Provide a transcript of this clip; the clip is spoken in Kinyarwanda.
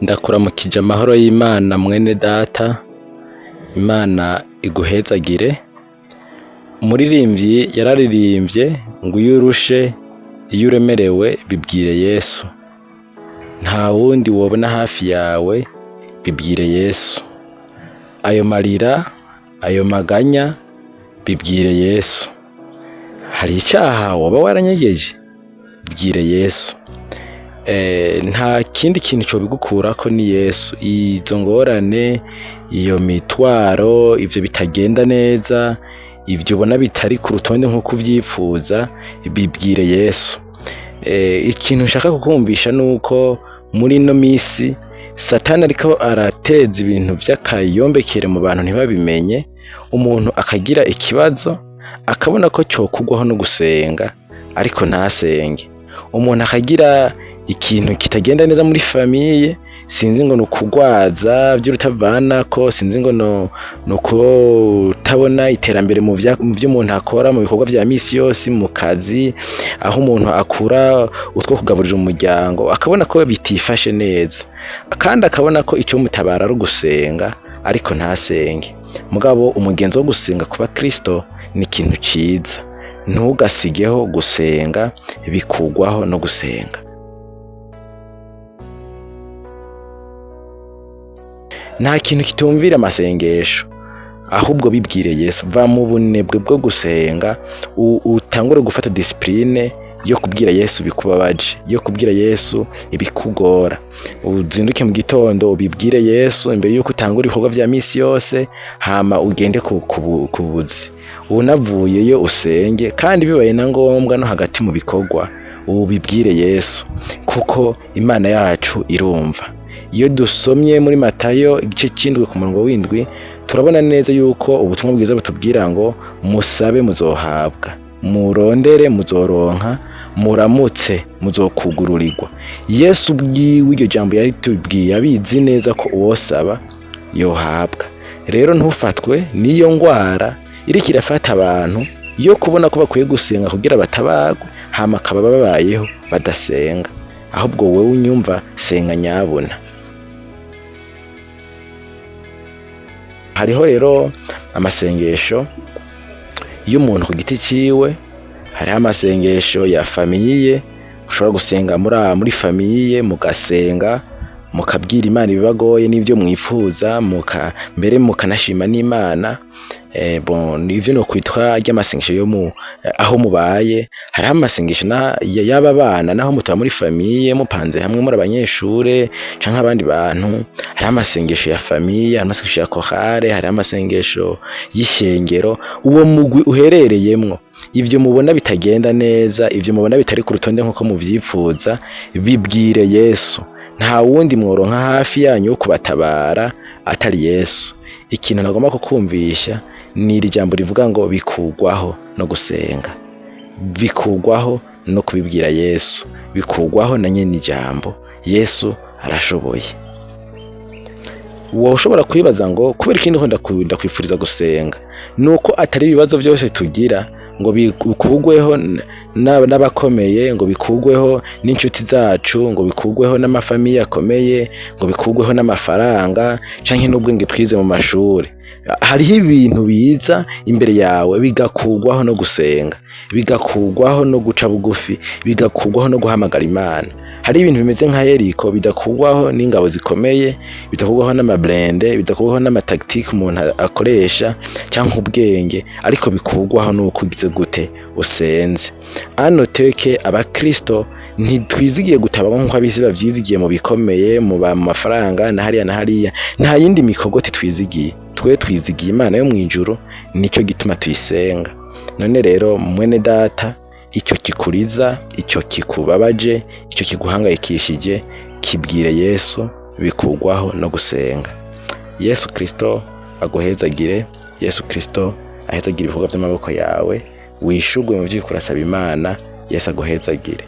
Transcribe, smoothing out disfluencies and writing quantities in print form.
Ndakuramukije amahoro y'Imana mwene data, Imana iguhezagire. Umuririmbyi yararirimbye ngo iyo urushe, iyo uremerewe bibwire Yesu. Nta wundi wobona hafi yawe, bibwire Yesu. Ayo marira, ayo maganya, bibwire Yesu. Hari icyaha waba waranyegeje, bibwire Yesu. Nta kindi kintu cyo bigukurako ni Yesu. Izo ngorane, iyo mitwaro, ivyo bitagenda neza, ivyo ubona bitari ku rutonde nk'uko uvyifuza, bibwire Yesu. Ikintu nshaka kukumvisha nuko muri ino misi Satani ariko arateza ibintu vy'akayombekere mu bantu ntibabimenye, umuntu akagira ikibazo akabona ko cokugwaho no gusenga ariko ntasenge. Umuntu akagira ikintu kitagenda neza muri famiye, sinzi ngo nukugwaza vy'urutavanako, sinzi ngo nukutabona iterambere mu vyo umuntu akora mu bikorwa vya misi yose, mu kazi aho umuntu akura utwo kugaburira umuryango, akabona ko bitifashe neza, kandi akabona ko icyo mutabara ari gusenga ariko ntasenge. Mugabo umugenzo wo gusenga kuba Kristo ni ikintu ciza. Ntugasigeho gusenga, bikugwaho no gusenga. Nta kintu kitumvira amasengesho, ahubwo bibwire Yesu. Va mu bunebwe bwo gusenga, utangure gufata discipline yo kubwira Yesu bikubabaje, yo kubwira Yesu ibikugora. Uzinduke mu gitondo ubibwire Yesu imbere yuko utangura ibikorwa vya misi yose, hama ugende kubuzi. Unavuyeyo usenge, kandi bibaye na ngombwa no hagati mu bikorwa ubibwire Yesu, kuko Imana yacu irumva. Iyo dusomye muri Matayo igice c'indwi ku murongo w'indwi, turabona neza yuko ubutumwa bwiza butubwira ngo musabe muzohabwa, murondere muzoronka, muramutse muzokugururirwa. Yesu ubwiwe iryo jambo yaritubwiye abizi neza ko uwosaba yohabwa. Rero ntufatwe n'iyo ngwara iriko irafata abantu yo kubona ko bakwiye gusenga kugira batabagwe, hama akaba babayeho badasenga. Ahubwo wowe unyumva, senga nyabuna. Hariho rero amasengesho y'umuntu ku giti ciwe, hariho amasengesho ya famiye. Ushobora gusenga muri famiye, mugasenga mukabwira Imana ibibagoye n'ivyo mwifuza, mbere mukanashima n'Imana. Ivyo no kwitwa ry'amasengesho yo aho mubaye. Hariho amasengesho y'aba bana naho mutaba muri famiye mupanze hamwe muri abanyeshure canke abandi bantu. Hariho amasengesho ya famiye, amasengesho ya kohare, hariho amasengesho y'ishengero. Uwo mugwi uherereyemwo, ivyo mubona bitagenda neza, ivyo mubona bitari ku rutonde nk'uko muvyifuza, bibwire Yesu. Nta wundi mworonka hafi yanyu wo kubatabara atari Yesu. Ikintu nagomba kukumvisha ni iri jambo rivuga ngo bikugwaho no gusenga, bikugwaho no kubibwira Yesu, bikugwaho na nyene ijambo. Yesu arashoboye. Wowe ushobora kwibaza ngo kubera ikindi ndakunda kwifuriza gusenga, nuko atari ibibazo byose tugira ngo bikugweho n'abakomeye, ngo bikugweho n'inshuti zacu, ngo bikugweho n'amafamiye akomeye, ngo bikugweho n'amafaranga canke n'ubwenge twize mu mashuri. Hariho ibintu biza imbere yawe bigakugwaho no gusenga, bigakugwaho no guca bugufi, bigakugwaho no guhamagara Imana. Hari ibintu bimeze nka Yeriko bidakugwaho n'ingabo zikomeye, bidakugwaho n'amablende, bidakugwaho n'amatactique umuntu akoresha cyangwa ubwenge, ariko bikugwaho nuko ugize gute, usenze. Ano teke abakristo ntitwizigiye gutabamo nk'uko abisi bavyizigiye mu bikomeye, mu mafaranga na hariya na hariya. Nta yindi mikogote twizigiye, twe twizigiye Imana yo mwijuru, nico gituma tuyisenga. None rero mwene data, icyo kikuriza, icyo kikubabaje, icyo kiguhangayikishije, kibwire Yesu, bikugwaho no gusenga. Yesu Kristo aguhezagire. Yesu Kristo ahezagire ibikorwa by'amaboko yawe. Wishugwe mu vy'uko urasaba Imana. Yesu aguhezagire.